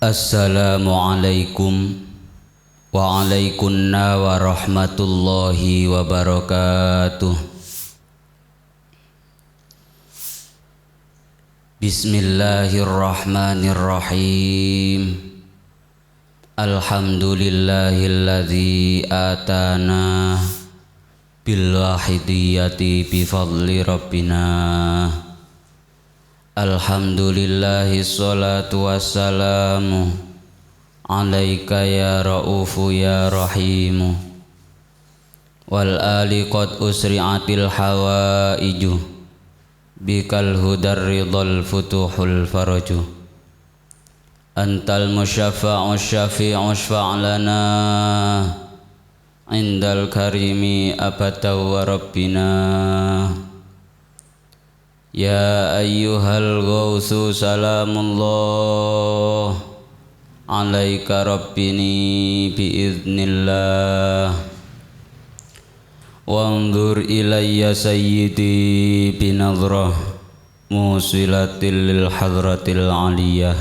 Assalamualaikum waalaikumsalam warahmatullahi wabarakatuh. Bismillahirrahmanirrahim. Alhamdulillahilladzi atana bil wahidiyati bi fadli rabbina. Alhamdulillahi sholatu wassalamu alaika ya ra'ufu ya rahimu. Wal ali qad usri'atil hawaiju bikal hudar ridhal futuhul faraju. Antal musyaffa'u syafi'u syfa' lana indal karimi abada wa rabbina. Ya ayyuhal ghawthu salamullah alaika rabbini biiznillah. Wanzur ilayya sayyidi binadhrah musilatil lil hadratil aliyah.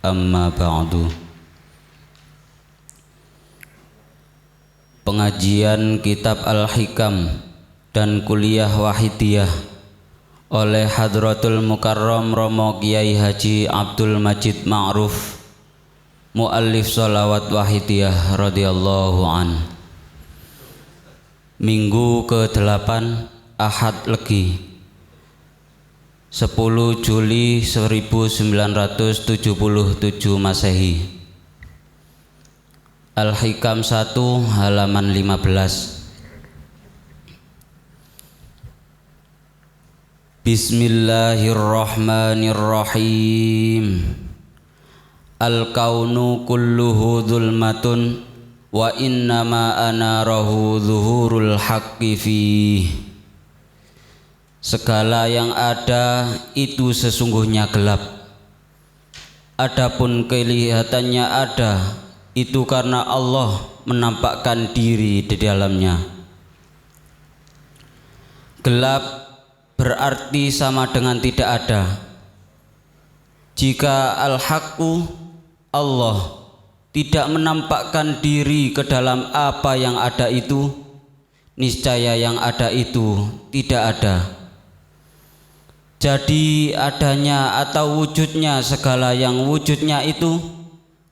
Amma ba'du. Pengajian kitab Al-Hikam dan kuliah Wahidiyah oleh Hadratul Mukarram Romo Kiai Haji Abdul Majid Ma'ruf, muallif sholawat Wahidiyah radhiyallahu an. Minggu ke-8 Ahad Legi 10 Juli 1977 Masehi. Al-Hikam 1 halaman 15. Bismillahirrahmanirrahim. Al-kaunu kulluhu dhulmatun wa innama anarahu zuhurul haqqi fih. Segala yang ada itu sesungguhnya gelap. Adapun kelihatannya ada itu karena Allah menampakkan diri di dalamnya. Gelap berarti sama dengan tidak ada. Jika al-haqqu Allah tidak menampakkan diri ke dalam apa yang ada itu, niscaya yang ada itu tidak ada. Jadi adanya atau wujudnya segala yang wujudnya itu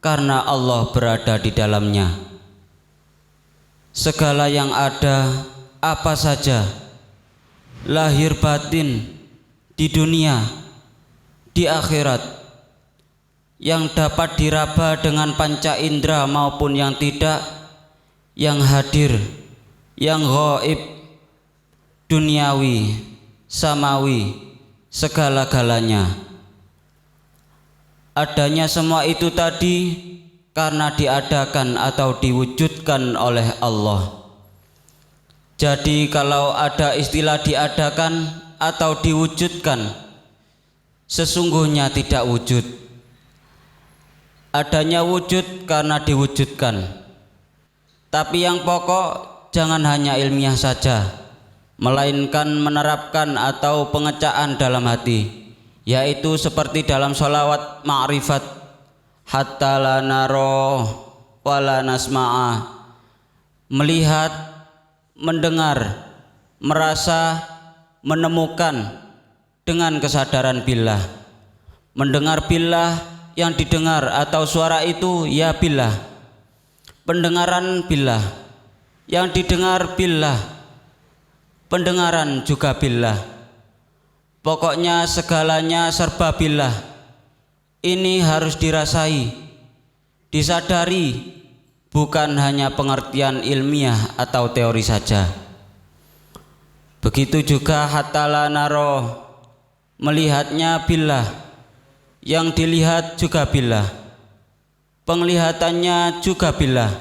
karena Allah berada di dalamnya. Segala yang ada apa saja, lahir batin, di dunia, di akhirat, yang dapat diraba dengan panca indera maupun yang tidak, yang hadir, yang ghaib, duniawi, samawi, segala-galanya. Adanya semua itu tadi karena diadakan atau diwujudkan oleh Allah. Jadi kalau ada istilah diadakan atau diwujudkan, sesungguhnya tidak wujud. Adanya wujud karena diwujudkan. Tapi yang pokok jangan hanya ilmiah saja, melainkan menerapkan atau pengecaan dalam hati, yaitu seperti dalam sholawat ma'rifat, hatta la naro wa la nasma'a, melihat, mendengar, merasa, menemukan dengan kesadaran billah. Mendengar billah, yang didengar atau suara itu ya billah. Pendengaran billah, yang didengar billah. Pendengaran juga billah. Pokoknya segalanya serba billah. Ini harus dirasai, disadari, bukan hanya pengertian ilmiah atau teori saja. Begitu juga hatta la naro, melihatnya billah, yang dilihat juga billah, penglihatannya juga billah.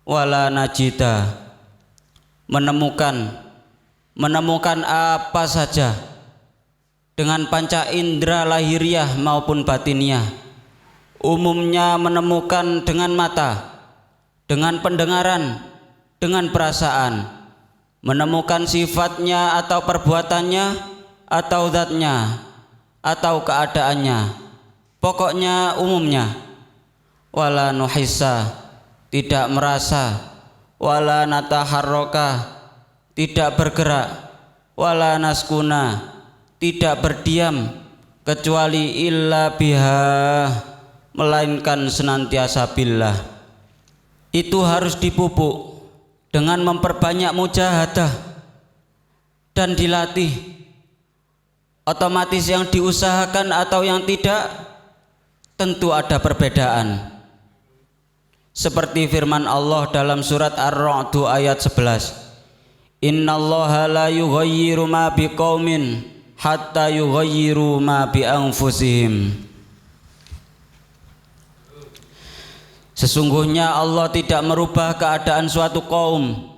Wala najida, menemukan apa saja dengan panca indera lahiriah maupun batiniah. Umumnya menemukan dengan mata, dengan pendengaran, dengan perasaan, menemukan sifatnya atau perbuatannya atau zatnya atau keadaannya, pokoknya umumnya wala nuhissa, tidak merasa, wala nataharroka, tidak bergerak, wala naskuna, tidak berdiam, kecuali illa biha, melainkan senantiasa billah. Itu harus dipupuk dengan memperbanyak mujahadah dan dilatih. Otomatis yang diusahakan atau yang tidak tentu ada perbedaan. Seperti firman Allah dalam surat Ar-Ra'd ayat 11, innallaha la yughayyiru ma biqaumin hatta yughayyiru ma bi anfusihim. Sesungguhnya Allah tidak merubah keadaan suatu kaum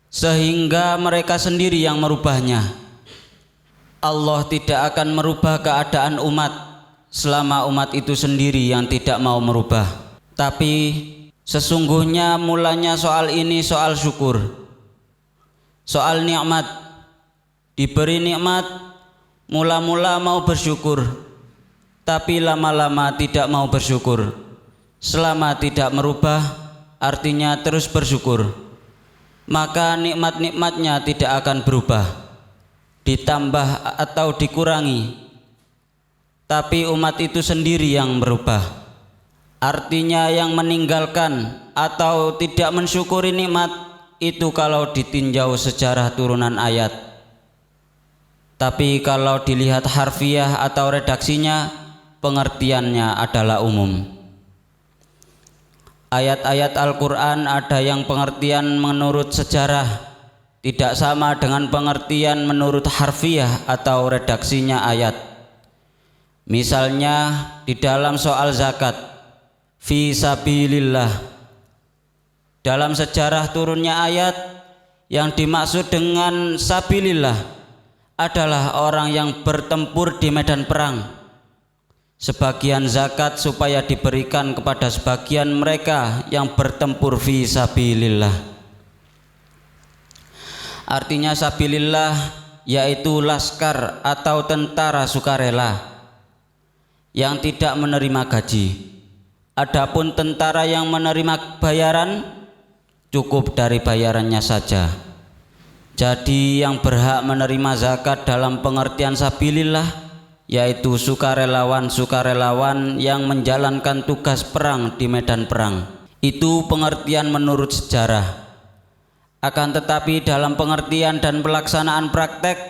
sehingga mereka sendiri yang merubahnya. Allah tidak akan merubah keadaan umat selama umat itu sendiri yang tidak mau merubah. Tapi sesungguhnya mulanya soal ini soal syukur, soal nikmat. Diberi nikmat, mula-mula mau bersyukur, tapi lama-lama tidak mau bersyukur. Selama tidak merubah, artinya terus bersyukur, maka nikmat-nikmatnya tidak akan berubah, ditambah atau dikurangi, tapi umat itu sendiri yang berubah. Artinya yang meninggalkan atau tidak mensyukuri nikmat itu kalau ditinjau sejarah turunan ayat. Tapi kalau dilihat harfiah atau redaksinya, pengertiannya adalah umum. Ayat-ayat Al-Quran ada yang pengertian menurut sejarah tidak sama dengan pengertian menurut harfiah atau redaksinya ayat. Misalnya di dalam soal zakat, fi sabilillah, dalam sejarah turunnya ayat yang dimaksud dengan sabilillah adalah orang yang bertempur di medan perang. Sebagian zakat supaya diberikan kepada sebagian mereka yang bertempur fi sabilillah. Artinya sabilillah yaitu laskar atau tentara sukarela yang tidak menerima gaji. Adapun tentara yang menerima bayaran cukup dari bayarannya saja. Jadi yang berhak menerima zakat dalam pengertian sabilillah yaitu sukarelawan-sukarelawan yang menjalankan tugas perang di medan perang. Itu pengertian menurut sejarah. Akan tetapi dalam pengertian dan pelaksanaan praktek,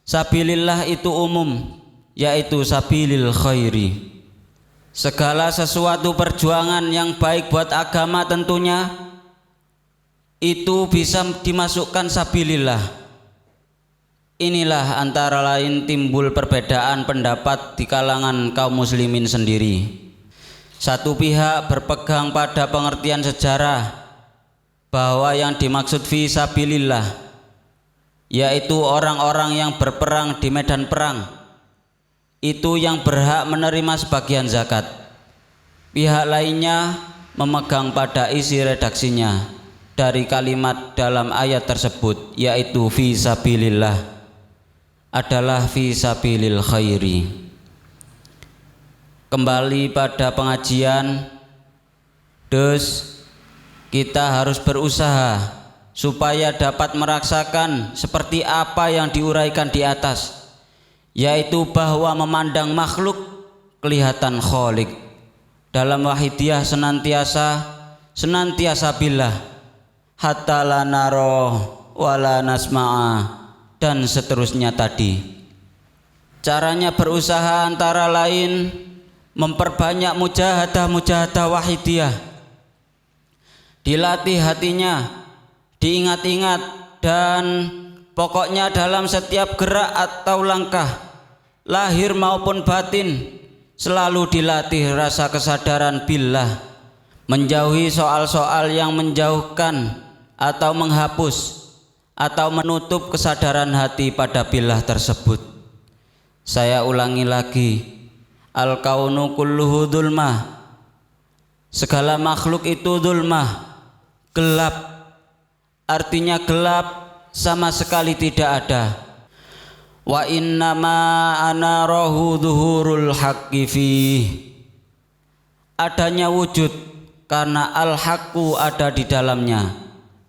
sabilillah itu umum, yaitu sabilil khairi. Segala sesuatu perjuangan yang baik buat agama tentunya itu bisa dimasukkan sabilillah. Inilah antara lain timbul perbedaan pendapat di kalangan kaum muslimin sendiri. Satu pihak berpegang pada pengertian sejarah bahwa yang dimaksud fi sabilillah yaitu orang-orang yang berperang di medan perang, itu yang berhak menerima sebagian zakat. Pihak lainnya memegang pada isi redaksinya dari kalimat dalam ayat tersebut, yaitu fi sabilillah adalah fi sabilil khairi. Kembali pada pengajian, kita harus berusaha supaya dapat merasakan seperti apa yang diuraikan di atas, yaitu bahwa memandang makhluk kelihatan khaliq. Dalam wahidiyah senantiasa billah, hatta la naro wala nasma'a, dan seterusnya tadi. Caranya berusaha antara lain memperbanyak mujahadah wahidiyah, dilatih hatinya, diingat-ingat, dan pokoknya dalam setiap gerak atau langkah, lahir maupun batin, selalu dilatih rasa kesadaran billah, menjauhi soal-soal yang menjauhkan atau menghapus atau menutup kesadaran hati pada billah tersebut. Saya ulangi lagi, al-kaunu kulluhu dzulmah, segala makhluk itu dzulmah, gelap, artinya gelap sama sekali tidak ada. Wa innama anarahu zuhurul haqqi fi, adanya wujud karena al-haqqu ada di dalamnya,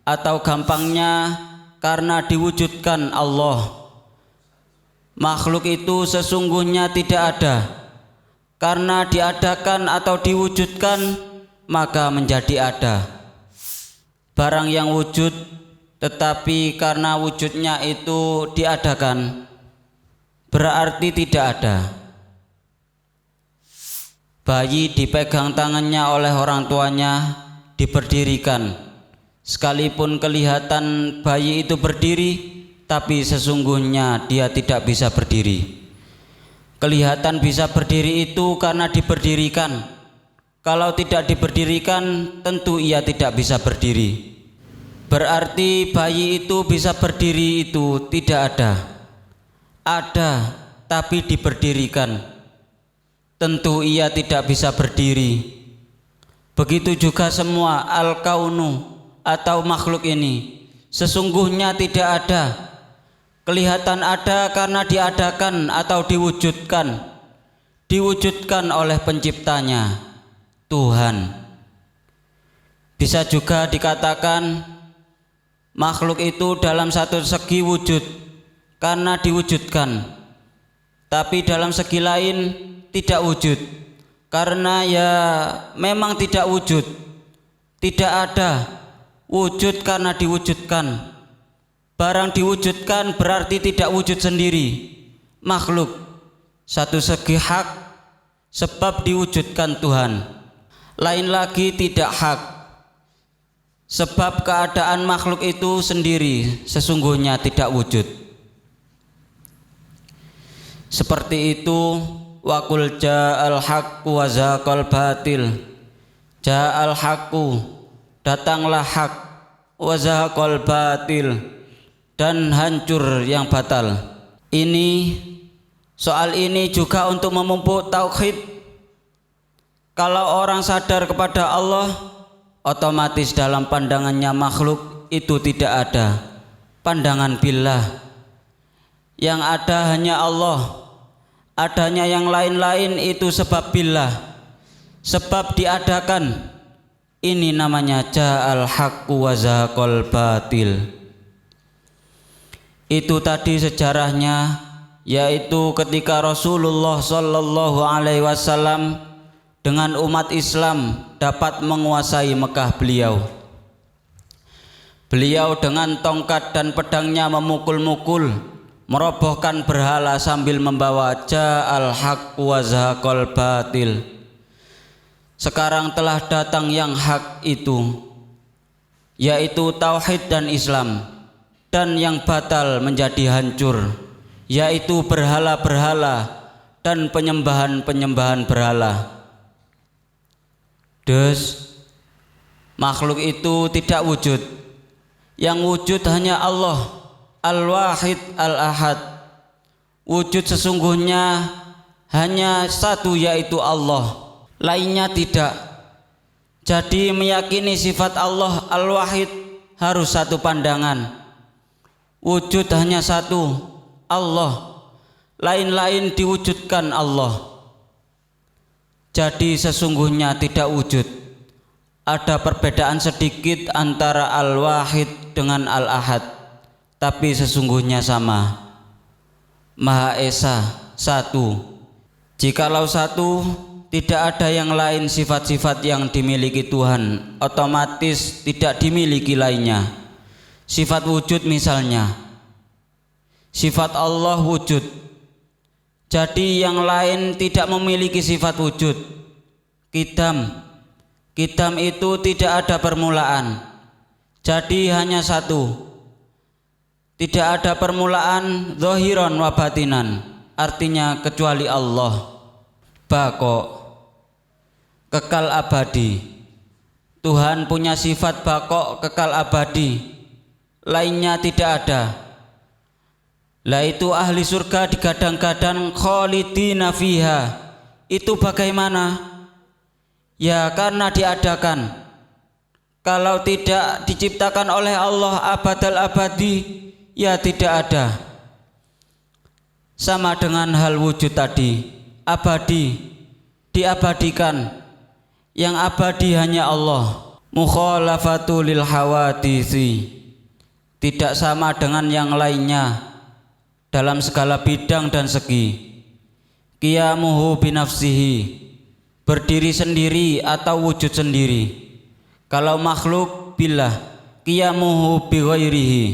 atau gampangnya karena diwujudkan Allah. Makhluk itu sesungguhnya tidak ada, karena diadakan atau diwujudkan maka menjadi ada. Barang yang wujud tetapi karena wujudnya itu diadakan berarti tidak ada. Bayi dipegang tangannya oleh orang tuanya, diberdirikan. Sekalipun kelihatan bayi itu berdiri, tapi sesungguhnya dia tidak bisa berdiri. Kelihatan bisa berdiri itu karena diberdirikan. Kalau tidak diberdirikan, tentu ia tidak bisa berdiri. Berarti bayi itu bisa berdiri itu tidak ada. Ada, tapi diberdirikan. Tentu ia tidak bisa berdiri. Begitu juga semua al-kaunu atau makhluk ini sesungguhnya tidak ada. Kelihatan ada karena diadakan atau diwujudkan. Diwujudkan oleh penciptanya, Tuhan. Bisa juga dikatakan makhluk itu dalam satu segi wujud karena diwujudkan, tapi dalam segi lain tidak wujud karena ya memang tidak wujud. Tidak ada wujud karena diwujudkan. Barang diwujudkan berarti tidak wujud sendiri. Makhluk satu segi hak sebab diwujudkan Tuhan. Lain lagi tidak hak sebab keadaan makhluk itu sendiri sesungguhnya tidak wujud. Seperti itu, wa qul ja'al haqqu wa zaqal batil. Ja'al haqqu, datanglah hak, wa zaqal batil, dan hancur yang batal. Soal ini juga untuk memupuk tauhid. Kalau orang sadar kepada Allah, otomatis dalam pandangannya makhluk itu tidak ada pandangan billah. Yang ada hanya Allah. Adanya yang lain-lain itu sebab billah, sebab diadakan. Ini namanya ja'al haqqu wa zaqal batil. Itu tadi sejarahnya, yaitu ketika Rasulullah sallallahu alaihi wasallam dengan umat Islam dapat menguasai Mekah beliau. Beliau dengan tongkat dan pedangnya memukul-mukul, merobohkan berhala sambil membawa ja'al haqqu wa zaqal batil. Sekarang telah datang yang hak itu, yaitu tauhid dan Islam, dan yang batal menjadi hancur, yaitu berhala-berhala dan penyembahan-penyembahan berhala. Makhluk itu tidak wujud. Yang wujud hanya Allah Al-Wahid Al-Ahad. Wujud sesungguhnya hanya satu, yaitu Allah. Lainnya tidak. Jadi meyakini sifat Allah Al-Wahid harus satu pandangan. Wujud hanya satu, Allah. Lain-lain diwujudkan Allah. Jadi sesungguhnya tidak wujud. Ada perbedaan sedikit antara Al-Wahid dengan Al-Ahad, tapi sesungguhnya sama. Maha Esa, satu. Jikalau satu, tidak ada yang lain sifat-sifat yang dimiliki Tuhan, otomatis tidak dimiliki lainnya. Sifat wujud misalnya, sifat Allah wujud, jadi yang lain tidak memiliki sifat wujud. Qidam itu tidak ada permulaan, jadi hanya satu. Tidak ada permulaan zahiran wa batinan, artinya kecuali Allah. Baqo, kekal abadi. Tuhan punya sifat baqo, kekal abadi. Lainnya tidak ada. Lah itu ahli surga digadang-gadang khalidina fiha. Itu bagaimana? Ya karena diadakan. Kalau tidak diciptakan oleh Allah abadal abadi, ya tidak ada. Sama dengan hal wujud tadi, abadi, diabadikan. yang abadi hanya Allah. Mukhalafatu lil hawadisi, tidak sama dengan yang lainnya dalam segala bidang dan segi. Qiyamuhu binafsihi, berdiri sendiri atau wujud sendiri. Kalau makhluk billah, qiyamuhu bighairihi,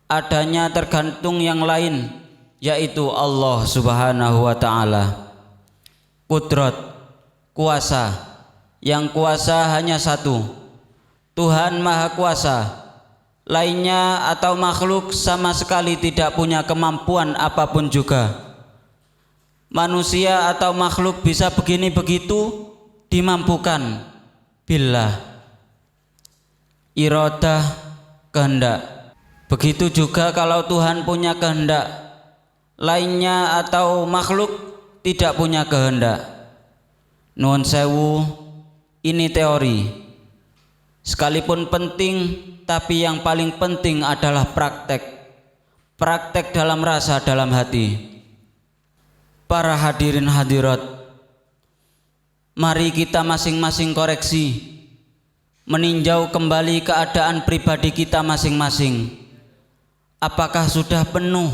adanya tergantung yang lain, yaitu Allah subhanahu wa ta'ala. Qudrat, kuasa, yang kuasa hanya satu, Tuhan Maha Kuasa. Lainnya atau makhluk sama sekali tidak punya kemampuan apapun juga. Manusia atau makhluk bisa begini begitu, dimampukan billah. Iradah, kehendak. Begitu juga kalau Tuhan punya kehendak, lainnya atau makhluk tidak punya kehendak. Nuwun sewu, ini teori. Sekalipun penting, tapi yang paling penting adalah praktek. Praktek dalam rasa, dalam hati. Para hadirin hadirat, mari kita masing-masing koreksi, meninjau kembali keadaan pribadi kita masing-masing. Apakah sudah penuh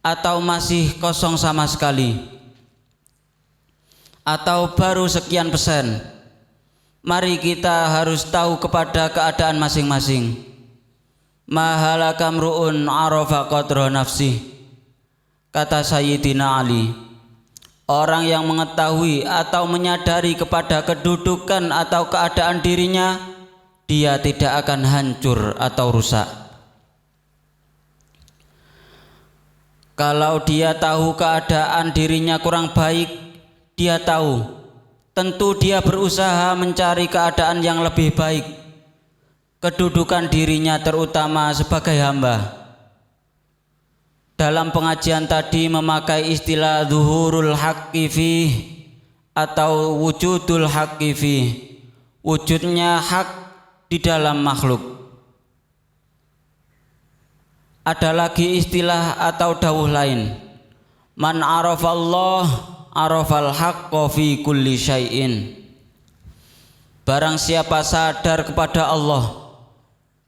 atau masih kosong sama sekali, atau baru sekian persen? Mari kita harus tahu kepada keadaan masing-masing. Mahalaka mru'un arafa qadra nafsih, kata Sayyidina Ali. Orang yang mengetahui atau menyadari kepada kedudukan atau keadaan dirinya, dia tidak akan hancur atau rusak. Kalau dia tahu keadaan dirinya kurang baik, dia tahu, tentu dia berusaha mencari keadaan yang lebih baik. Kedudukan dirinya terutama sebagai hamba. Dalam pengajian tadi memakai istilah zuhurul haqqi fih atau wujudul haqqi fih, wujudnya hak di dalam makhluk. Ada lagi istilah atau dawuh lain, man arafallah arafal haqqa fi kulli syai'in. Barang siapa sadar kepada Allah,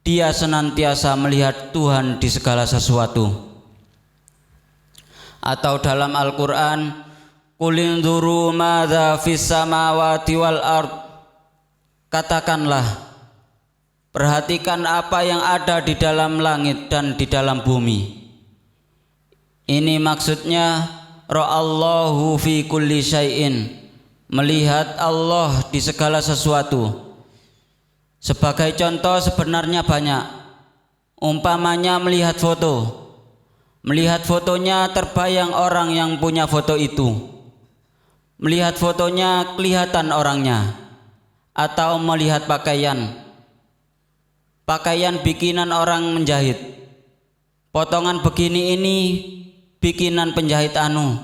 dia senantiasa melihat Tuhan di segala sesuatu. Atau dalam Al-Quran, qul inzuru madza fis samawati wal ard, katakanlah, perhatikan apa yang ada di dalam langit dan di dalam bumi. Ini maksudnya ra'allahu fi kulli syai'in, melihat Allah di segala sesuatu. Sebagai contoh sebenarnya banyak. Umpamanya melihat foto. Melihat fotonya terbayang orang yang punya foto itu. Melihat fotonya kelihatan orangnya. Atau melihat pakaian. Pakaian bikinan orang menjahit. Potongan begini ini bikinan penjahit anu.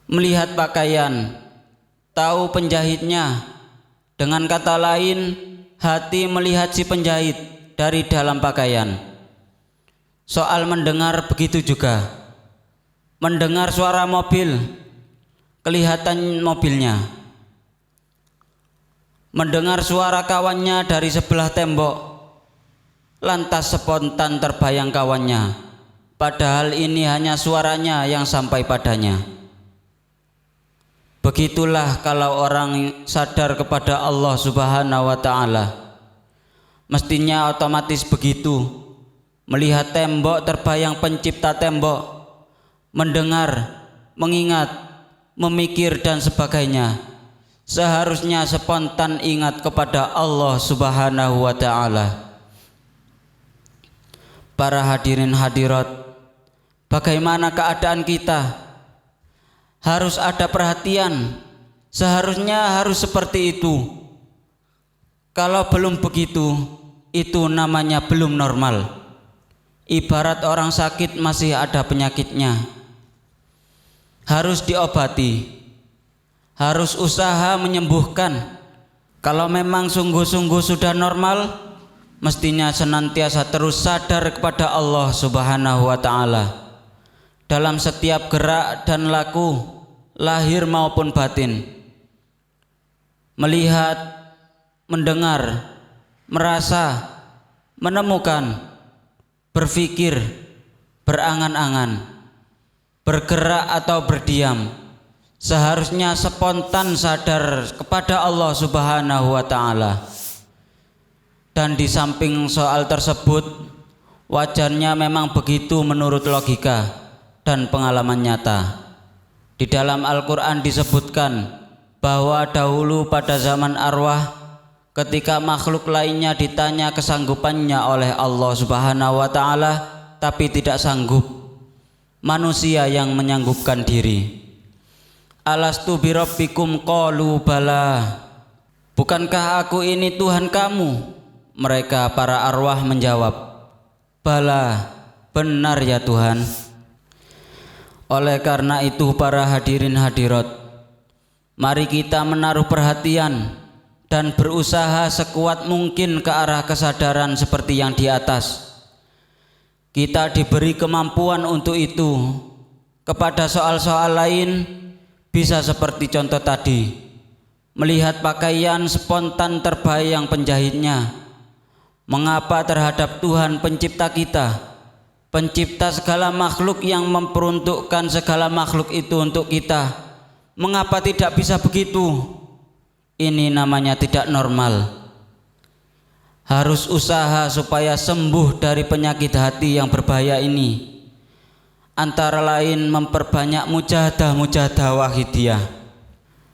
Melihat pakaian, tahu penjahitnya. Dengan kata lain, hati melihat si penjahit dari dalam pakaian. Soal mendengar begitu juga. Mendengar suara mobil, kelihatan mobilnya. Mendengar suara kawannya dari sebelah tembok, lantas spontan terbayang kawannya, padahal ini hanya suaranya yang sampai padanya. Begitulah kalau orang sadar kepada Allah subhanahu wa ta'ala. Mestinya otomatis begitu. Melihat tembok terbayang pencipta tembok, mendengar, mengingat, memikir dan sebagainya. Seharusnya spontan ingat kepada Allah subhanahu wa ta'ala. Para hadirin hadirat, bagaimana keadaan kita? Harus ada perhatian. Seharusnya harus seperti itu. Kalau belum begitu, itu namanya belum normal. Ibarat orang sakit masih ada penyakitnya, harus diobati, harus usaha menyembuhkan. Kalau memang sungguh-sungguh sudah normal, mestinya senantiasa terus sadar kepada Allah subhanahu wa ta'ala dalam setiap gerak dan laku, lahir maupun batin. melihat, mendengar, merasa, menemukan, berpikir, berangan-angan, bergerak atau berdiam, seharusnya spontan sadar kepada Allah Subhanahu wa Ta'ala. Dan di samping soal tersebut, wajarnya memang begitu menurut logika dan pengalaman nyata. Di dalam Al-Quran disebutkan bahwa dahulu pada zaman arwah, ketika makhluk lainnya ditanya kesanggupannya oleh Allah Subhanahu wa Ta'ala tapi tidak sanggup, manusia yang menyanggupkan diri. Alastu birabbikum qalu bala. Bukankah aku ini Tuhan kamu? Mereka para arwah menjawab, bala, benar ya Tuhan. Oleh karena itu para hadirin hadirat, mari kita menaruh perhatian dan berusaha sekuat mungkin ke arah kesadaran seperti yang di atas. Kita diberi kemampuan untuk itu. Kepada soal-soal lain bisa seperti contoh tadi, melihat pakaian spontan terbayang penjahitnya. Mengapa terhadap Tuhan pencipta kita, pencipta segala makhluk yang memperuntukkan segala makhluk itu untuk kita, mengapa tidak bisa begitu? Ini namanya tidak normal. Harus usaha supaya sembuh dari penyakit hati yang berbahaya ini. Antara lain memperbanyak mujahadah wahidiyah.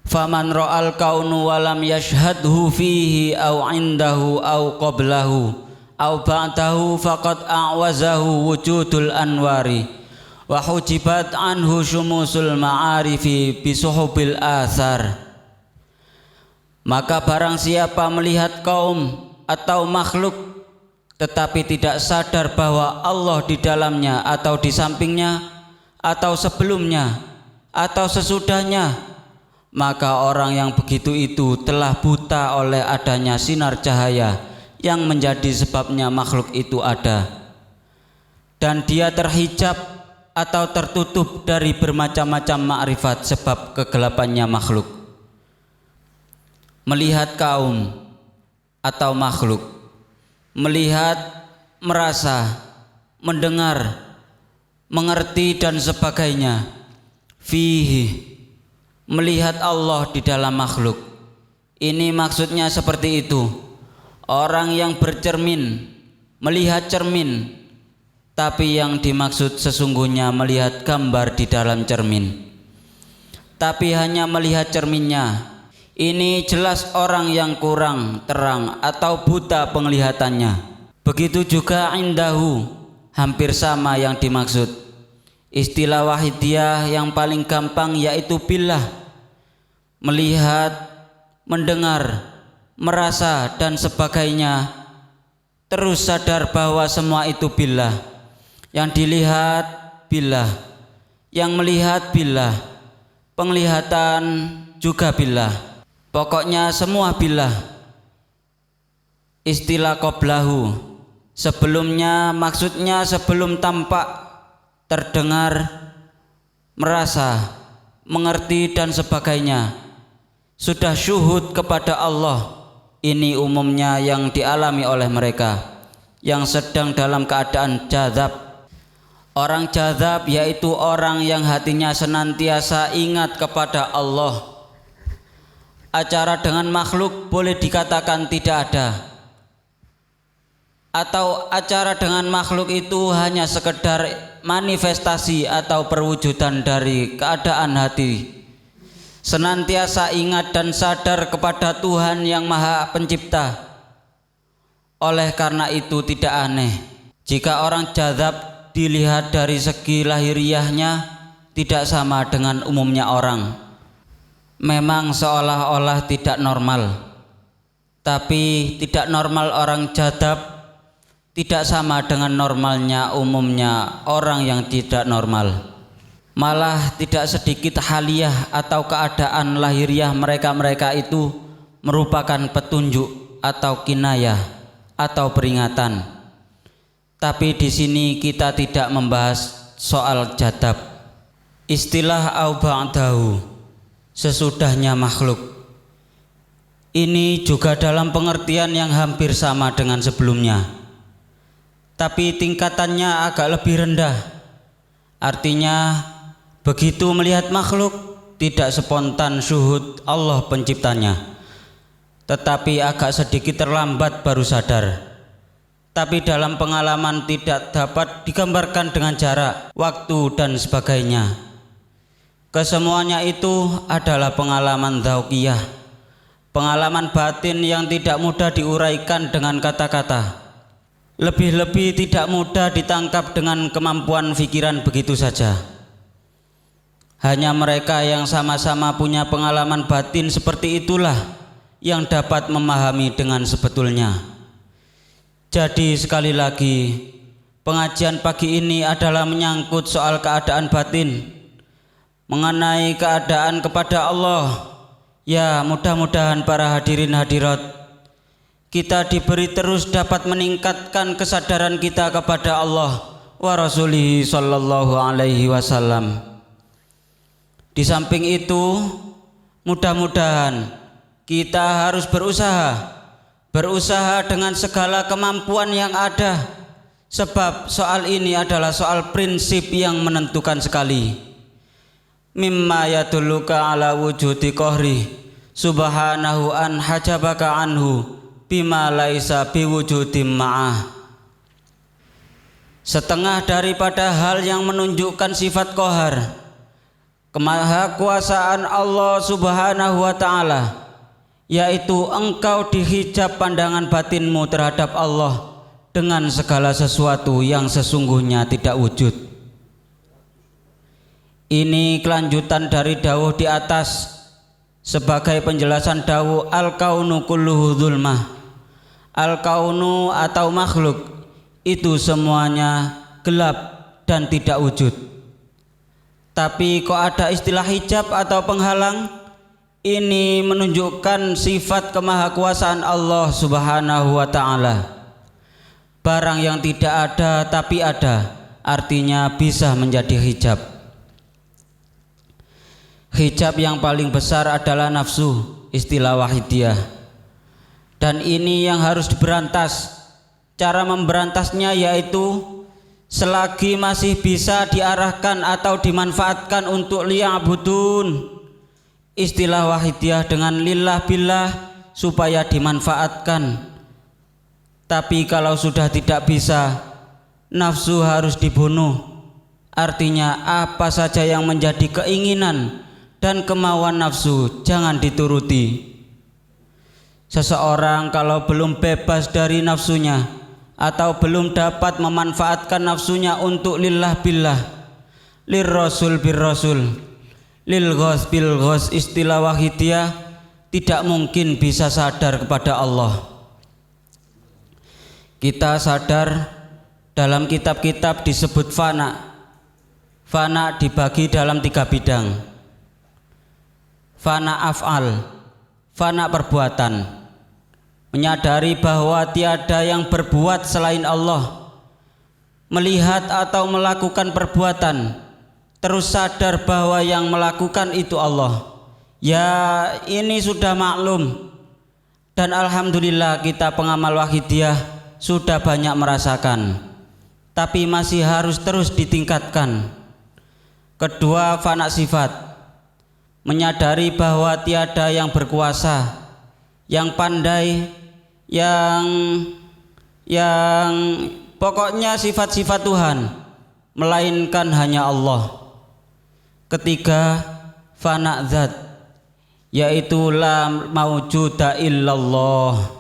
Faman ra'al kaunu walam yashhadhu fihi au indahu au qablahu au ba'dahu faqad a'wazahu wujudul anwari wa hujibat anhu syumusul ma'arifi bisuhubil athar. Maka barang siapa melihat kaum atau makhluk tetapi tidak sadar bahwa Allah di dalamnya atau di sampingnya atau sebelumnya atau sesudahnya, maka orang yang begitu itu telah buta oleh adanya sinar cahaya yang menjadi sebabnya makhluk itu ada, dan dia terhijab atau tertutup dari bermacam-macam makrifat sebab kegelapannya makhluk. Melihat kaum atau makhluk, melihat, merasa, mendengar, mengerti dan sebagainya, fihi, melihat Allah di dalam makhluk. Ini maksudnya seperti itu. Orang yang bercermin melihat cermin, tapi yang dimaksud sesungguhnya melihat gambar di dalam cermin, tapi hanya melihat cerminnya. Ini jelas orang yang kurang terang atau buta penglihatannya. Begitu juga indahu, hampir sama yang dimaksud. Istilah wahidiyah yang paling gampang yaitu billah. Melihat, mendengar, merasa dan sebagainya, terus sadar bahwa semua itu billah. Yang dilihat billah, yang melihat billah, penglihatan juga billah, pokoknya semua billah. Istilah qablahu, sebelumnya maksudnya sebelum tampak, terdengar, merasa, mengerti dan sebagainya, sudah syuhud kepada Allah. Ini umumnya yang dialami oleh mereka yang sedang dalam keadaan jadzab. Orang jadzab yaitu orang yang hatinya senantiasa ingat kepada Allah. Acara dengan makhluk boleh dikatakan tidak ada, atau acara dengan makhluk itu hanya sekedar manifestasi atau perwujudan dari keadaan hati senantiasa ingat dan sadar kepada Tuhan yang Maha Pencipta. Oleh karena itu tidak aneh jika orang jadzab dilihat dari segi lahiriahnya tidak sama dengan umumnya orang. Memang seolah-olah tidak normal, tapi tidak normal orang jadzab tidak sama dengan normalnya umumnya orang yang tidak normal. Malah tidak sedikit haliah atau keadaan lahiriah mereka-mereka itu merupakan petunjuk atau kinayah atau peringatan. Tapi di sini kita tidak membahas soal jadzab. Istilah au ba'dahu, sesudahnya makhluk. Ini juga dalam pengertian yang hampir sama dengan sebelumnya, tapi tingkatannya agak lebih rendah. Artinya, begitu melihat makhluk, tidak spontan syuhud Allah penciptanya, tetapi agak sedikit terlambat baru sadar. Tapi dalam pengalaman tidak dapat digambarkan dengan jarak, waktu, dan sebagainya. Kesemuanya itu adalah pengalaman dzauqiyah, pengalaman batin yang tidak mudah diuraikan dengan kata-kata, lebih-lebih tidak mudah ditangkap dengan kemampuan pikiran begitu saja. Hanya mereka yang sama-sama punya pengalaman batin seperti itulah yang dapat memahami dengan sebetulnya. Jadi sekali lagi, pengajian pagi ini adalah menyangkut soal keadaan batin, mengenai keadaan kepada Allah. Ya, mudah-mudahan para hadirin hadirat, kita diberi terus dapat meningkatkan kesadaran kita kepada Allah wa Rasulih sallallahu alaihi wasallam. Di samping itu, mudah-mudahan kita harus berusaha dengan segala kemampuan yang ada, sebab soal ini adalah soal prinsip yang menentukan sekali. Mimma yadulluka ala wujudi qahri subhanahu an hajabaka anhu bima laisa biwujudim ma'ah. Setengah daripada hal yang menunjukkan sifat qahar, kemahakuasaan Allah subhanahu wa ta'ala, yaitu engkau dihijab pandangan batinmu terhadap Allah dengan segala sesuatu yang sesungguhnya tidak wujud. Ini kelanjutan dari dawuh di atas sebagai penjelasan dawuh al-kaunu kulluhu dzulmah. Al-kaunu atau makhluk itu semuanya gelap dan tidak wujud. Tapi kok ada istilah hijab atau penghalang? Ini menunjukkan sifat kemahakuasaan Allah subhanahu wa ta'ala. Barang yang tidak ada tapi ada, artinya bisa menjadi hijab. Hijab yang paling besar adalah nafsu, istilah wahidiyah. Dan ini yang harus diberantas. Cara memberantasnya yaitu selagi masih bisa diarahkan atau dimanfaatkan untuk liya'budun, istilah wahidiyah dengan lillah billah, supaya dimanfaatkan. Tapi kalau sudah tidak bisa, nafsu harus dibunuh. Artinya apa saja yang menjadi keinginan dan kemauan nafsu jangan dituruti. Seseorang kalau belum bebas dari nafsunya atau belum dapat memanfaatkan nafsunya untuk lillah billah, lir rasul bir rasul, lil ghos bil ghos, istilah wahidiyah, tidak mungkin bisa sadar kepada Allah. Kita sadar dalam kitab-kitab disebut fana. Fana dibagi dalam 3 bidang. Fana af'al, fana perbuatan, menyadari bahwa tiada yang berbuat selain Allah. Melihat atau melakukan perbuatan, terus sadar bahwa yang melakukan itu Allah. Ya, ini sudah maklum. Dan alhamdulillah kita pengamal wahidiyah sudah banyak merasakan, tapi masih harus terus ditingkatkan. Kedua, fana sifat, menyadari bahwa tiada yang berkuasa, yang pandai, yang pokoknya sifat-sifat Tuhan, melainkan hanya Allah. Ketiga, fana zat, yaitu la maujuda illallah,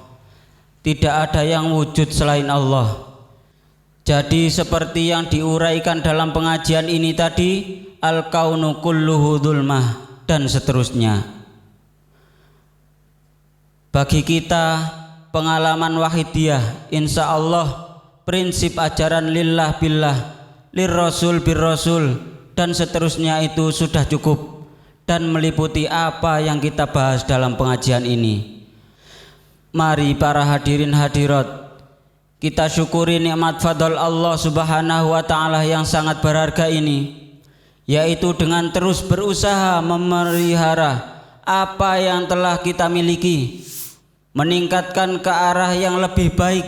tidak ada yang wujud selain Allah. Jadi seperti yang diuraikan dalam pengajian ini tadi, al-kaunu kulluhu dzulmah, dan seterusnya. Bagi kita pengalaman wahidiyah, insya Allah prinsip ajaran lillah billah, lir rasul bir rasul, dan seterusnya itu sudah cukup dan meliputi apa yang kita bahas dalam pengajian ini. Mari para hadirin hadirat, kita syukuri nikmat fadl Allah subhanahu wa ta'ala yang sangat berharga ini, yaitu dengan terus berusaha memelihara apa yang telah kita miliki, meningkatkan ke arah yang lebih baik,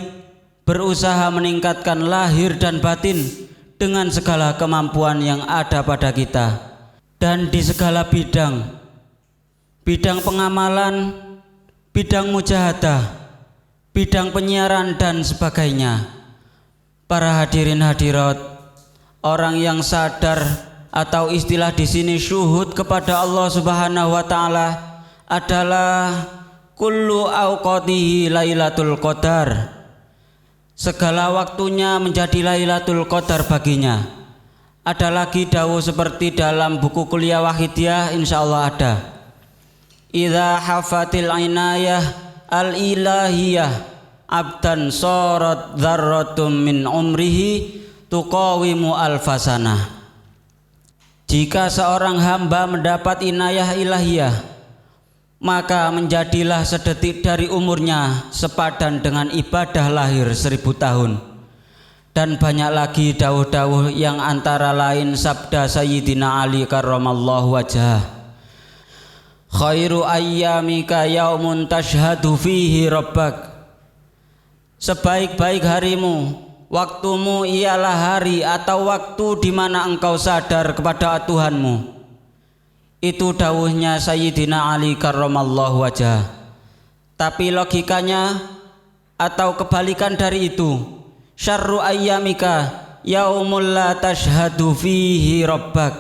berusaha meningkatkan lahir dan batin dengan segala kemampuan yang ada pada kita, dan di segala bidang pengamalan, bidang mujahadah, bidang penyiaran dan sebagainya. Para hadirin hadirat, orang yang sadar atau istilah di sini syuhud kepada Allah Subhanahu wa taala adalah kullu awqatihi Lailatul Qadar. Segala waktunya menjadi Lailatul Qadar baginya. Ada lagi dawuh seperti dalam buku kuliah Wahidiyah, insyaallah ada. Idza hafatil inayah al-ilahiyah abdan sarat dzarratum min umrihi tuqawimu alfasanah. Jika seorang hamba mendapat inayah ilahiyah, maka menjadilah sedetik dari umurnya sepadan dengan ibadah lahir 1000 tahun. Dan banyak lagi dawuh-dawuh yang antara lain sabda Sayyidina Ali karramallahu wajhah, khairu ayyamika yaumun tashhadu fihi rabbak. Sebaik-baik harimu, waktumu ialah hari atau waktu di mana engkau sadar kepada Tuhanmu. Itu dawuhnya Sayyidina Ali karramallahu wajhah. Tapi logikanya atau kebalikan dari itu, syarru ayyamika yaumul la tashhadu fihi rabbak.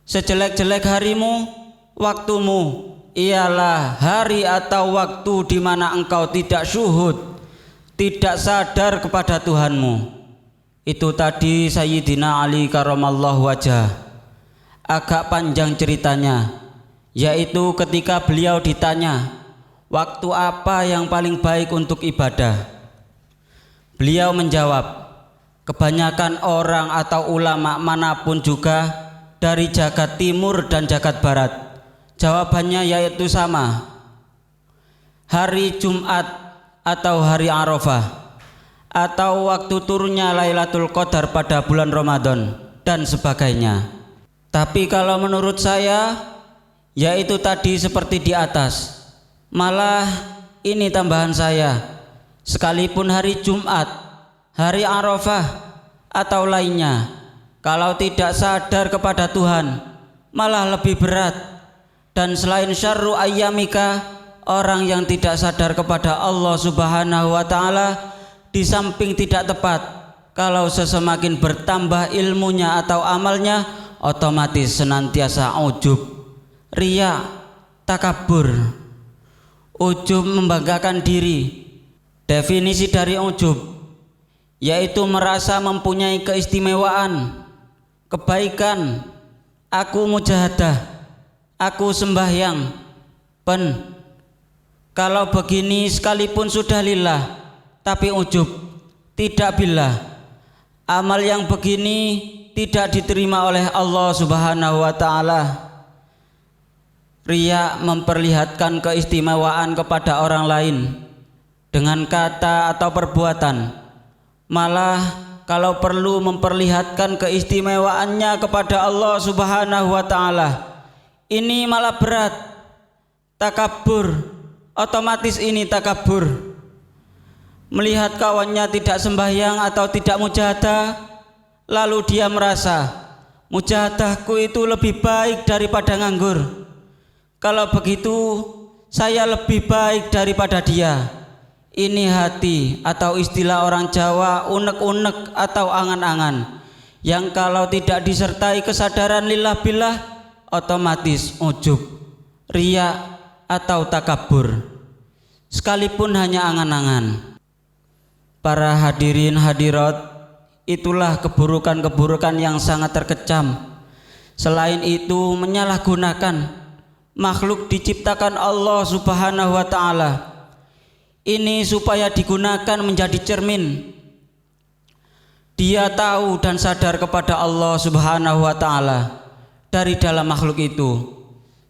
Sejelek-jelek harimu, waktumu ialah hari atau waktu di mana engkau tidak syuhud, tidak sadar kepada Tuhanmu. Itu tadi Sayyidina Ali karramallahu wajhah. Agak panjang ceritanya, yaitu ketika beliau ditanya waktu apa yang paling baik untuk ibadah, beliau menjawab, kebanyakan orang atau ulama manapun juga dari jagat timur dan jagat barat, jawabannya yaitu sama, hari Jumat atau hari Arafah, atau waktu turunnya Lailatul Qadar pada bulan Ramadan dan sebagainya. Tapi kalau menurut saya, yaitu tadi seperti di atas. Malah ini tambahan saya, sekalipun hari Jumat, hari Arafah atau lainnya, kalau tidak sadar kepada Tuhan, malah lebih berat. Dan selain syarru ayyamika, orang yang tidak sadar kepada Allah Subhanahu wa taala, di samping tidak tepat, kalau sesemakin bertambah ilmunya atau amalnya, otomatis senantiasa ujub, riya, takabur. Ujub membanggakan diri. Definisi dari ujub yaitu merasa mempunyai keistimewaan, kebaikan. Aku mujahadah, aku sembahyang, kalau begini sekalipun sudah lillah, tapi ujub, tidak billah. Amal yang begini tidak diterima oleh Allah Subhanahu wa taala. Riya memperlihatkan keistimewaan kepada orang lain dengan kata atau perbuatan. Malah kalau perlu memperlihatkan keistimewaannya kepada Allah Subhanahu wa taala, ini malah berat. Takabur, otomatis ini takabur. Melihat kawannya tidak sembahyang atau tidak mujahadah, lalu dia merasa mujahadahku itu lebih baik daripada nganggur. Kalau begitu saya lebih baik daripada dia. Ini hati atau istilah orang Jawa unek-unek atau angan-angan, yang kalau tidak disertai kesadaran lillah billah, otomatis ujub, riya atau takabur, sekalipun hanya angan-angan. Para hadirin hadirat, itulah keburukan-keburukan yang sangat terkecam. Selain itu, menyalahgunakan makhluk diciptakan Allah Subhanahu wa taala ini supaya digunakan menjadi cermin. Dia tahu dan sadar kepada Allah Subhanahu wa taala dari dalam makhluk itu.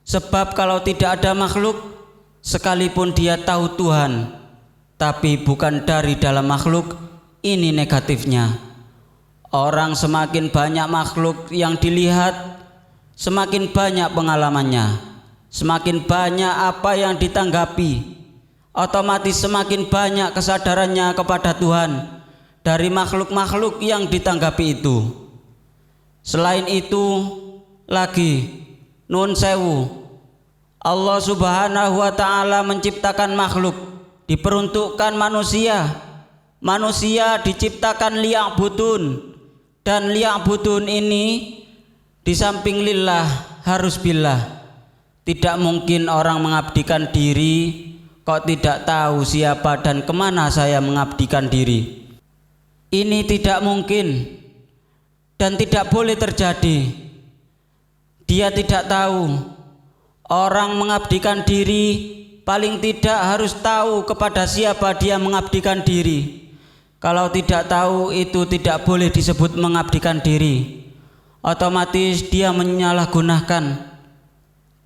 Sebab kalau tidak ada makhluk, sekalipun dia tahu Tuhan, tapi bukan dari dalam makhluk, ini negatifnya. Orang semakin banyak makhluk yang dilihat, semakin banyak pengalamannya, semakin banyak apa yang ditanggapi, otomatis semakin banyak kesadarannya kepada Tuhan dari makhluk-makhluk yang ditanggapi itu. Selain itu lagi, nun sewu, Allah Subhanahu wa ta'ala menciptakan makhluk, diperuntukkan manusia. Manusia diciptakan liya'budun, dan liya'budun ini di samping lillah harus billah. Tidak mungkin orang mengabdikan diri kok tidak tahu siapa dan kemana saya mengabdikan diri. Ini tidak mungkin dan tidak boleh terjadi. Dia tidak tahu. Orang mengabdikan diri paling tidak harus tahu kepada siapa dia mengabdikan diri. Kalau tidak tahu, itu tidak boleh disebut mengabdikan diri. Otomatis dia menyalahgunakan,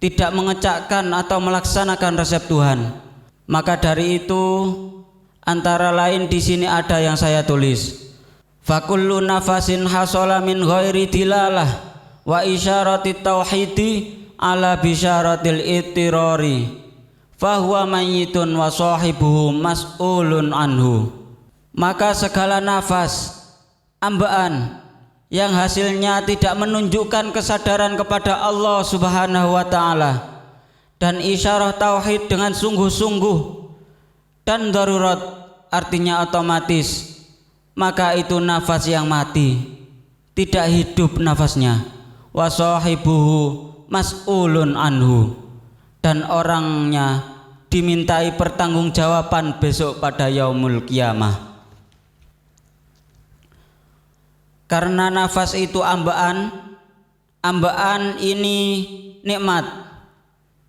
tidak mengecakkan atau melaksanakan resep Tuhan. Maka dari itu, antara lain di sini ada yang saya tulis. Fakullu nafasin hasala min ghairi dilalah wa isyarati tauhidi ala bisyaratil ittirari fahuwa mayyitun wa sahibuhu mas'ulun anhu. Maka segala nafas, ambaan yang hasilnya tidak menunjukkan kesadaran kepada Allah Subhanahu wa ta'ala dan isyarah tauhid dengan sungguh-sungguh dan darurat, artinya otomatis, maka itu nafas yang mati, tidak hidup nafasnya. Wa sahibuhu mas'ulun anhu, dan orangnya dimintai pertanggungjawaban besok pada yaumul kiamah. Karena nafas itu ambaan ini nikmat,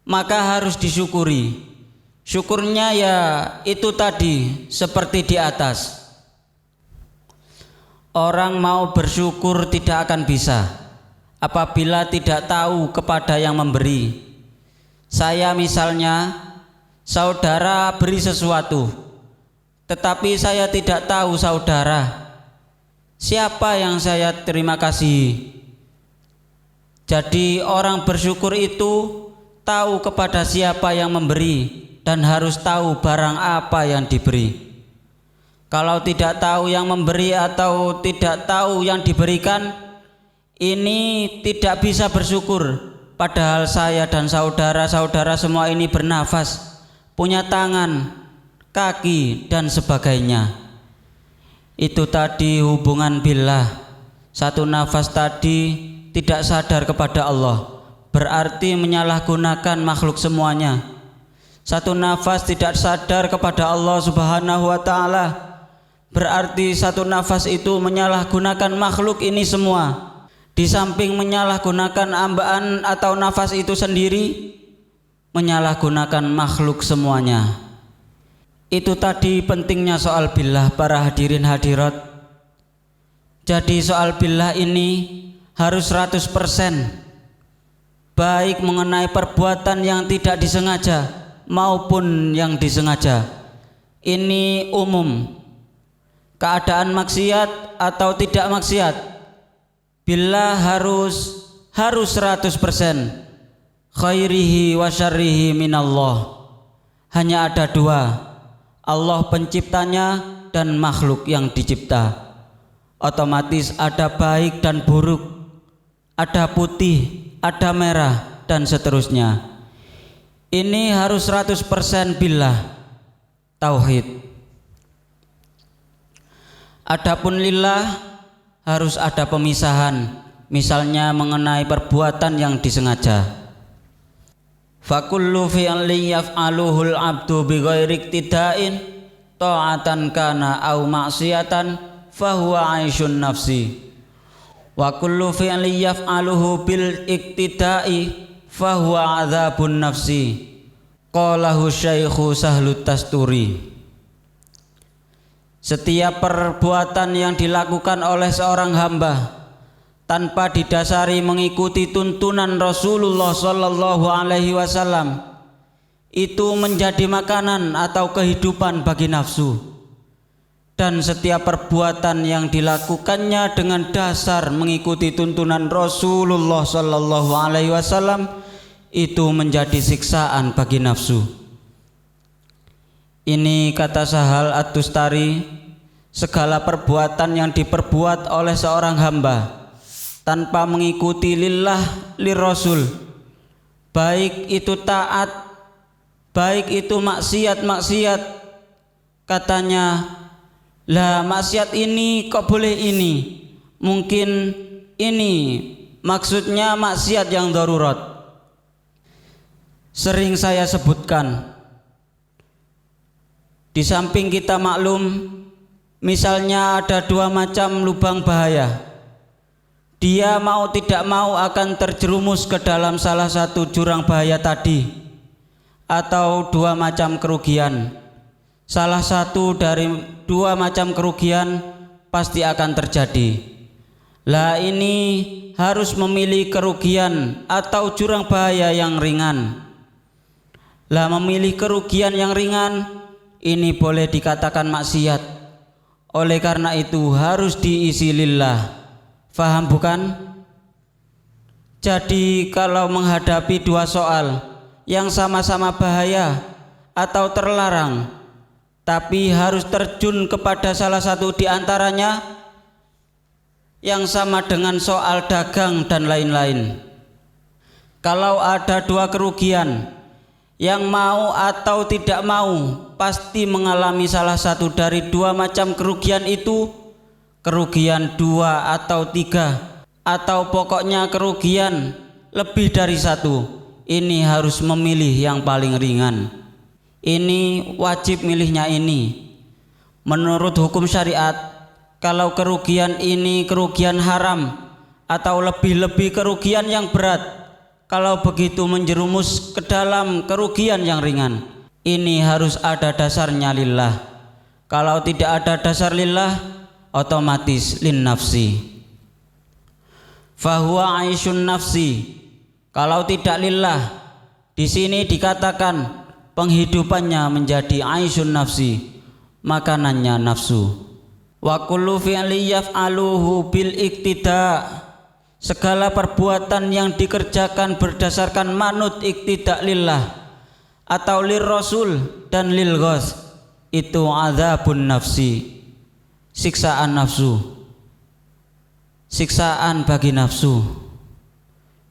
maka harus disyukuri. Syukurnya ya itu tadi seperti di atas. Orang mau bersyukur tidak akan bisa apabila tidak tahu kepada yang memberi. Saya misalnya, saudara beri sesuatu, tetapi saya tidak tahu saudara siapa yang saya terima kasih. Jadi orang bersyukur itu tahu kepada siapa yang memberi dan harus tahu barang apa yang diberi. Kalau tidak tahu yang memberi atau tidak tahu yang diberikan, ini tidak bisa bersyukur. Padahal saya dan saudara-saudara semua ini bernafas, punya tangan, kaki dan sebagainya. Itu tadi hubungan billah. Satu nafas tadi tidak sadar kepada Allah, berarti menyalahgunakan makhluk semuanya. Satu nafas tidak sadar kepada Allah Subhanahu wa ta'ala, berarti satu nafas itu menyalahgunakan makhluk ini semua. Di samping menyalahgunakan ambaan atau nafas itu sendiri, menyalahgunakan makhluk semuanya. Itu tadi pentingnya soal billah, para hadirin hadirat. Jadi soal billah ini harus 100%, baik mengenai perbuatan yang tidak disengaja maupun yang disengaja. Ini umum. Keadaan maksiat atau tidak maksiat, billah harus 100%, khairihi wa syarrihi minallah. Hanya ada dua, Allah penciptanya dan makhluk yang dicipta. Otomatis ada baik dan buruk, ada putih, ada merah, dan seterusnya. Ini harus 100% billah, tauhid. Adapun lillah harus ada pemisahan, misalnya mengenai perbuatan yang disengaja. Fakullu fi'li yaf'aluhul abdu bighairi iktida'in ta'atan kana au ma'siyatan fahuwa 'aisyun nafsi. Wa kullu fi'li yaf'aluhu bil iktida'i fahuwa 'adzabun nafsi. Qalahu Syaikhu Sahlut Tasturi. Setiap perbuatan yang dilakukan oleh seorang hamba tanpa didasari mengikuti tuntunan Rasulullah Sallallahu Alaihi Wasallam itu menjadi makanan atau kehidupan bagi nafsu. Dan setiap perbuatan yang dilakukannya dengan dasar mengikuti tuntunan Rasulullah Sallallahu Alaihi Wasallam itu menjadi siksaan bagi nafsu. Ini kata Sahal At-Tustari, segala perbuatan yang diperbuat oleh seorang hamba tanpa mengikuti lillah lirrasul, baik itu taat, baik itu maksiat, katanya, lah maksiat ini kok boleh ini, mungkin ini maksudnya maksiat yang darurat. Sering saya sebutkan, di samping kita maklum, misalnya ada dua macam lubang bahaya. Dia mau tidak mau akan terjerumus ke dalam salah satu jurang bahaya tadi, atau dua macam kerugian. Salah satu dari dua macam kerugian pasti akan terjadi. Lah ini harus memilih kerugian atau jurang bahaya yang ringan. Lah memilih kerugian yang ringan ini boleh dikatakan maksiat. Oleh karena itu harus diisi lillah. Faham bukan? Jadi kalau menghadapi dua soal yang sama-sama bahaya atau terlarang, tapi harus terjun kepada salah satu di antaranya yang sama dengan soal dagang dan lain-lain. Kalau ada dua kerugian, yang mau atau tidak mau pasti mengalami salah satu dari dua macam kerugian itu, kerugian dua atau tiga, atau pokoknya kerugian lebih dari satu. Ini harus memilih yang paling ringan. Ini wajib milihnya ini. Menurut hukum syariat, kalau kerugian ini kerugian haram atau lebih-lebih kerugian yang berat, kalau begitu menjerumus ke dalam kerugian yang ringan, ini harus ada dasarnya lillah. Kalau tidak ada dasar lillah, otomatis lin nafsi. Fahuwa aisyun nafsi. Kalau tidak lillah, di sini dikatakan penghidupannya menjadi aisyun nafsi, makanannya nafsu. Wa kullu fi'li yaf'aluhu bil iktida. Segala perbuatan yang dikerjakan berdasarkan manut iktidak lillah atau lir rasul dan lil ghos, itu adzabun nafsi, siksaan nafsu, siksaan bagi nafsu.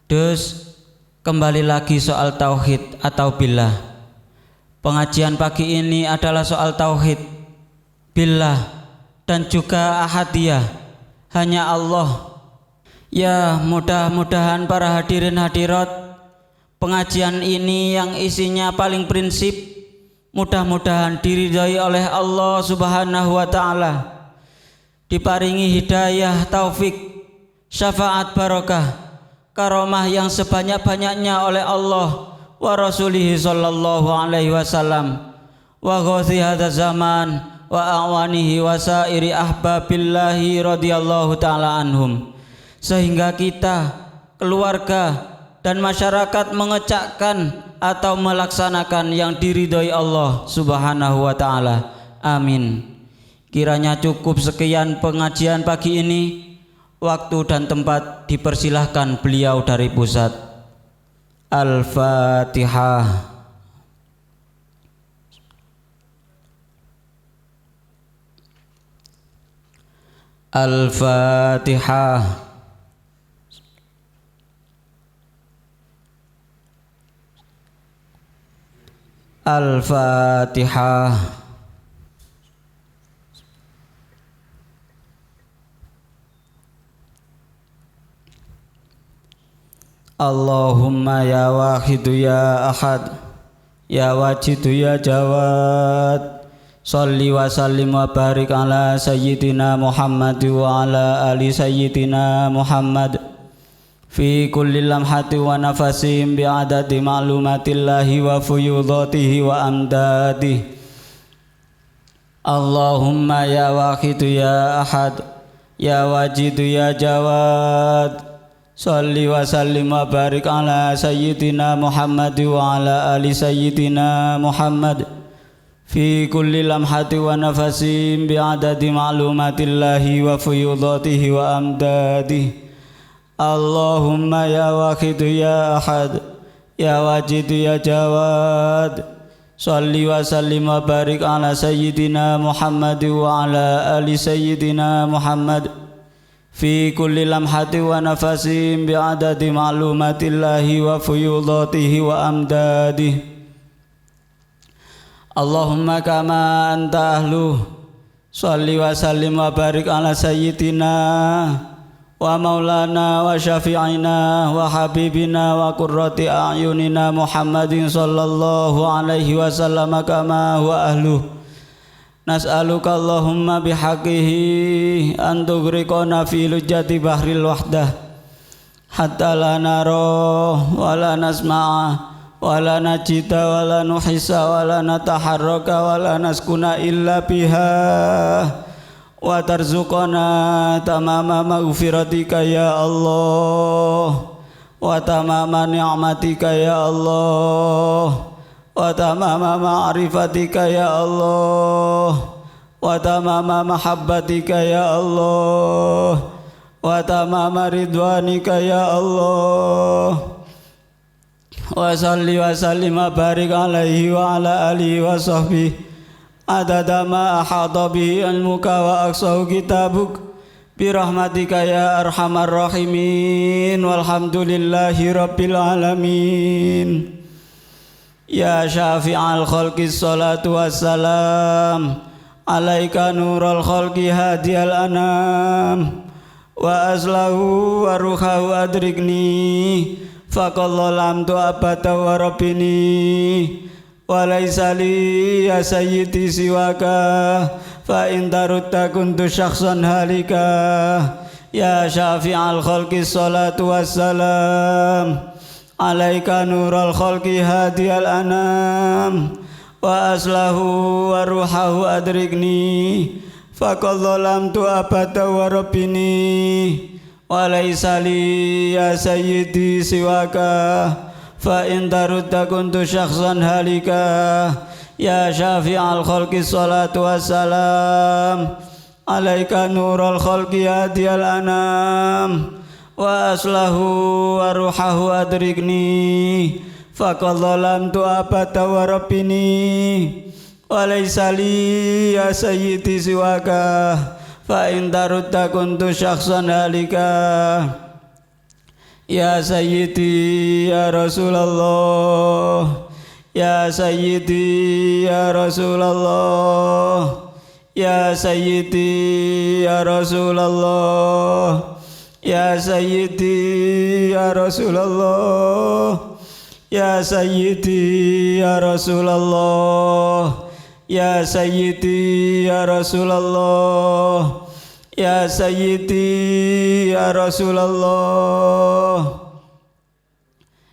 Terus kembali lagi soal tauhid atau billah. Pengajian pagi ini adalah soal tauhid, billah, dan juga ahadiyah, hanya Allah. Ya, mudah-mudahan para hadirin hadirat, pengajian ini yang isinya paling prinsip, mudah-mudahan diridhai oleh Allah Subhanahu wa ta'ala, diparingi hidayah, taufik, syafaat, barokah, karomah yang sebanyak-banyaknya oleh Allah wa rasulihi sallallahu alaihi wasallam, wa ghazi hadza zaman wa awanihi wa sairi ahbabillahi radhiyallahu ta'ala anhum, sehingga kita, keluarga, dan masyarakat mengecakkan atau melaksanakan yang diridhoi Allah Subhanahu wa ta'ala. Amin. Kiranya cukup sekian pengajian pagi ini. Waktu dan tempat dipersilahkan beliau dari pusat. Al-Fatihah. Al-Fatihah. Al-Fatihah. Allahumma ya wahidu ya ahad, ya wajidu ya jawad, salli wa sallim wa barik ala sayyidina Muhammad wa ala ali sayyidina Muhammad fi kulli lamhati wa nafasim bi'adadi ma'lumatillahi wa fuyudatihi wa amdadihi. Allahumma ya wahidu ya ahad, ya wajidu ya jawad, salli wa sallim wa barik ala sayyidina Muhammad wa ala ali sayyidina Muhammad fi kulli lamhati wa nafasim bi'adadi ma'lumatillahi wa fuyudatihi wa amdadihi. Allahumma ya wahidu ya ahad, ya wajidu ya jawad, Shalli wa sallim wa barik ala sayyidina Muhammad wa ala ali sayyidina Muhammad fi kulli lamhati wa nafasin bi'adadi ma'lumatillahi wa fuyudatihi wa amdadihi. Allahumma kama anta ahluh, shalli wa sallim wa barik ala sayyidina wa maulana wa syafi'ina wa habibina wa qurrati a'yunina Muhammadin sallallahu alaihi wasallam kama huwa ahluh. Nas'aluka Allahumma bihaqqihi an tughriqana fi lujjati bahril wahdah hatta la nara wa la nasma'a wa la najita wa la nuhissa wa la nataharraka wa la naskuna illa biha wa tarzuqana tamama maghfiratika ya Allah wa tamama ni'matika ya Allah wa tamama ma'rifatika ya Allah wa tamama mahabbatika ya Allah wa tamama ridwanika ya Allah wa salli wa sallim wa barik alaihi wa ala alihi wa sahbihi adada ma ahata bihi ilmuka wa aqsahu kitabuk birahmatika ya arhamar rahimin walhamdulillahi rabbil alamin. Ya syafi'al khalqi salatu wassalam alaika nurul khalqi hadiyal anam wa aslahu wa ruhahu adrikni faqallahu lam tu abata wa rabbini walaysa li ya sayyidi siwaka fa in tarutta kuntu syakhsan halika. Ya syafi'al khalqi salatu wassalam alaika nurul khalqi hadiyal anam wa aslahu wa ruhahu adrikni faqallahu lam tu abata wa rabbini walaysa li ya sayyidi siwaka fa in tarutta kuntu syakhsan halika. Ya syafi'al khalqi salatu wassalam alaika nurul khalqi hadiyal anam wa aslahu wa ruhahu adrikni faqallahu lam tu abata wa rabbini walaysa li ya sayyidi siwaka fa in tarutta kuntu syakhsan halika. Ya sayyidi ya Rasulullah, ya sayyidi ya Rasulullah, ya sayyidi ya Rasulullah, ya sayyidi ya Rasulullah, ya sayyidi ya Rasulullah, ya sayyidi ya Rasulullah, ya sayyidi ya Rasulullah.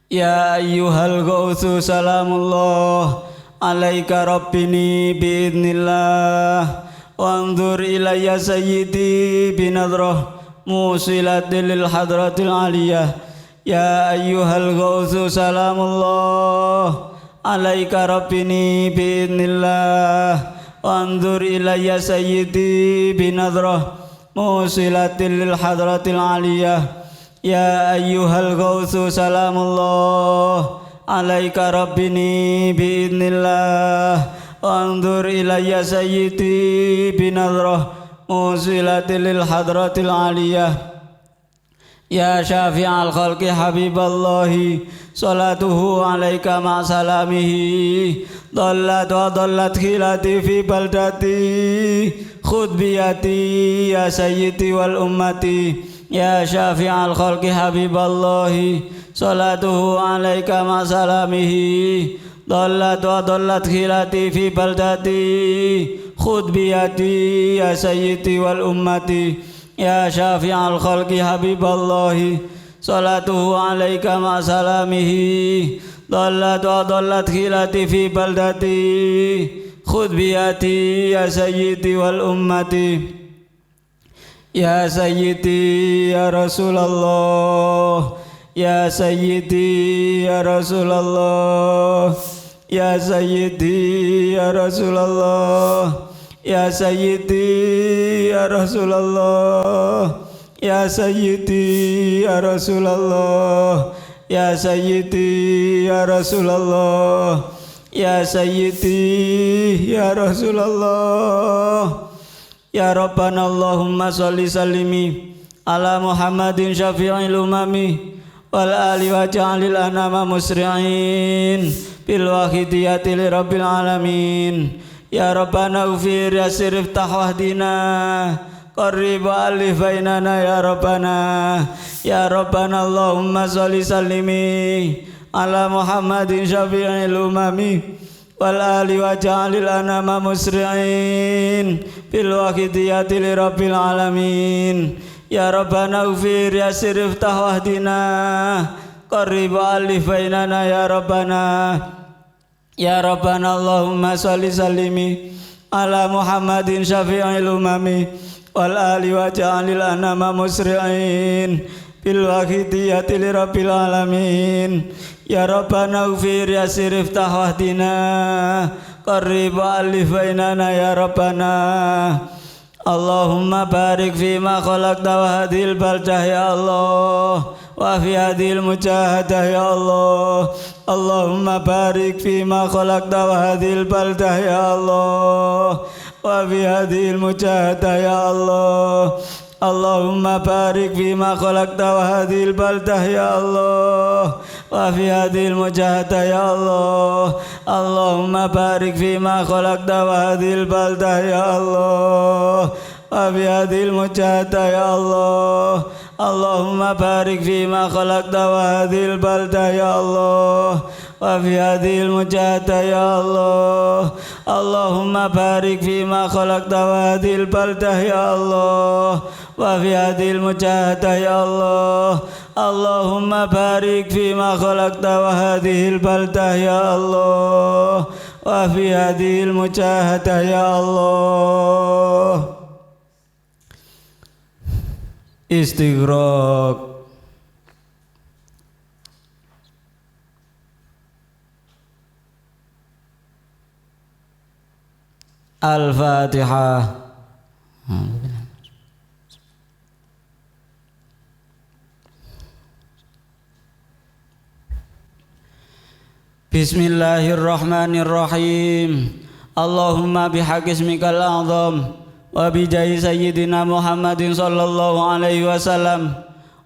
Ya ayyuhal ghawthu salamullah alaika rabbini biidnillah wanzur ilayya sayyidi binadrah musilatil lil hadratil aliyah. Ya ayyuhal ghawthu salamullah alaika rabbini biidnillah wanzur ilayya sayyidi binadrah musilatil lil hadratil aliyah. Ya ayyuhal ghawthu salamullah alaika rabbini biidnillah wanzur ilayya sayyidi binadrah musilatil lil hadratil aliyah. Ya syafi'al khalqi habiballahi salatuhu alaika ma salamihi dhallat wa dhallat khilati fi baldati khudh biyati ya sayyidi wal ummati. Ya syafi'al khalqi habiballahi salatuhu alaika ma salamihi dhallat wa dhallat khilati fi baldati khudh biyati ya sayyidi wal ummati. Ya syafi'al khalqi habiballahi salatuhu alaika ma salamihi dhallat wa dhallat khilati fi baldati khudh biyati ya sayyidi wal ummati. Ya sayyidi ya Rasulullah, ya sayyidi ya Rasulullah, ya sayyidi ya Rasulullah, ya sayyidi ya Rasulullah, ya sayyidi ya Rasulullah, ya sayyidi ya Rasulullah, ya sayyidi ya Rasulullah ya Rabbana Allahumma sholli sallimi ala Muhammadin syafi'il umami wal ali wa ja'alil anama musri'in bil wahidiyati li rabbil alamin ya Rabbana ufir yasir iftah wahdina qarrib alif bainana ya Rabbana Allahumma sholli sallimi ala Muhammadin syafi'il umami wal ali wa ja'alil anama musri'in bil wahidiyati li rabbil alamin ya Rabbana ufir yasir iftah wahdina qarrib alif bainana ya Rabbana Allahumma sholli sallimi ala Muhammadin syafi'il umami wal ali wa ja'alil anama musri'in bil wahidiyati li rabbil alamin ya Rabbana ufir yasir iftah wahdina qarrib alif bainana ya Rabbana Allahumma barik fima khalaqta wa hadhil baldah ya Allah wa fi hadhil mujahadah ya Allah Allahumma barik fima khalaqta wa hadhil baldah ya Allah wa fi hadhil mujahadah ya Allah Allahumma barik fima khalaqta wa hadhil baldah ya Allah wa fi hadhil mujahadah ya Allah Allahumma barik fima khalaqta wa hadhil baldah ya Allah wa fi hadhil mujahadah ya Allah Allahumma barik fima khalaqta wa hadhil baldah ya Allah wa fi hadhil mujahadah ya Allah Allahumma barik fima khalaqta wa hadhil baldah ya Allah wa fi hadhil mujahadah ya Allah Allahumma barik fima khalaqta wa hadhil baldah ya Allah wa fi hadhil mujahadah ya Allah. Istighraq. Al-Fatihah. Bismillahirrahmanirrahim. Allahumma bihaqqi ismikal a'zam wa bi jahi sayyidina Muhammadin sallallahu alaihi wasallam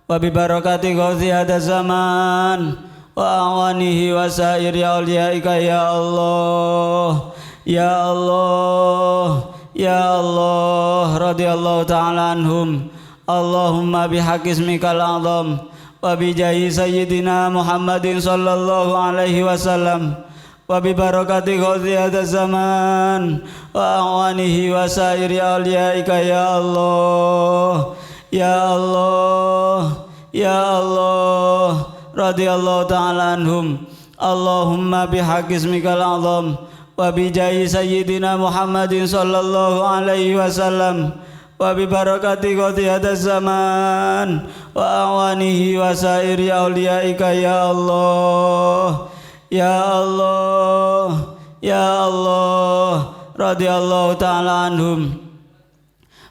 wa bi barakati ghauzi hada zaman wa awanihi wa sairi awliyaika ya Allah ya Allah ya Allah radhiyallahu ta'ala anhum. Allahumma bihaqqi ismikal a'zam wa bi jahi sayyidina Muhammadin sallallahu alaihi wasallam wa bi barakati ghauzi hada zaman wa awanihi wa sairi awliyaika ya Allah ya Allah ya Allah radhiyallahu ta'ala anhum. Allahumma bihaqqi ismikal a'zam wa bi jahi sayyidina Muhammadin sallallahu alaihi wasallam wa bi barakati ghauzi hada zaman wa awanihi wa sairi awliyaika ya Allah ya Allah ya Allah radhiyallahu ta'ala anhum.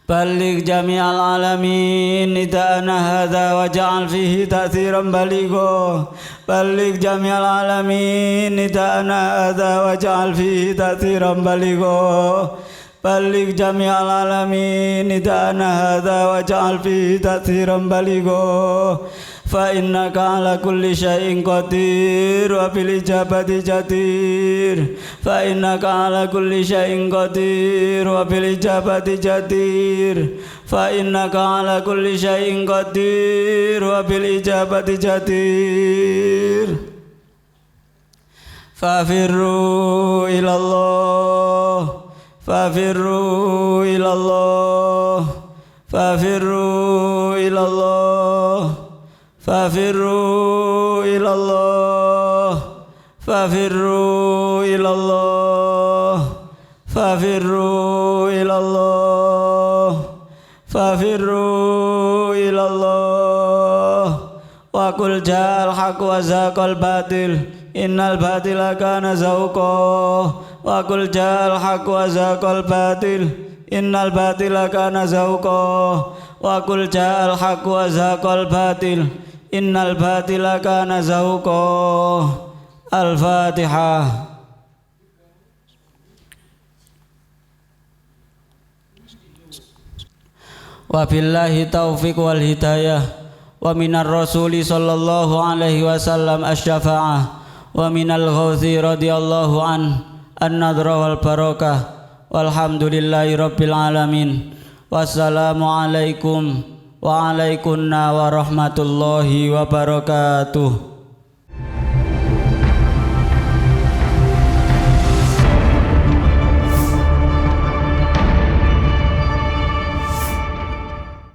Balligh jami'al alamin nida'ana hadha wa ja'al fihi ta'thiran baligha. Balligh jami'al alamin nida'ana hadha wa ja'al fihi ta'thiran baligha. Balligh jami'al alamin nida'ana hadha wa ja'al fihi ta'thiran baligha. Fa innaka ala kulli syai'in qadir wa bil ijabati jadir. Fa innaka ala kulli syai'in qadir wa bil ijabati jadir. Fa innaka ala kulli syai'in qadir wa bil ijabati jadir. Fafirru ilallah fafirru ilallah fafirru ilallah fafirru ilallah fafirru ilallah fafirru ilallah fafirru ilallah wa qul ja'al haqq wa zaqal batil innal batila kana zahuqa wa qul ja'al haqq wa zaqal batil innal batila kana zahuqa wa qul ja'al haqq wa zaqal batil innal batila kana zahuqa. Al-Fatihah. wa billahi taufiq wal hidayah, wa minar rasuli sallallahu alaihi wasallam asy-syafa'ah, wa minal ghauzi radhiyallahu an-nadra wal barakah, walhamdulillahi rabbil alamin. Wassalamualaikum wa alaikunna warahmatullahi wabarakatuh.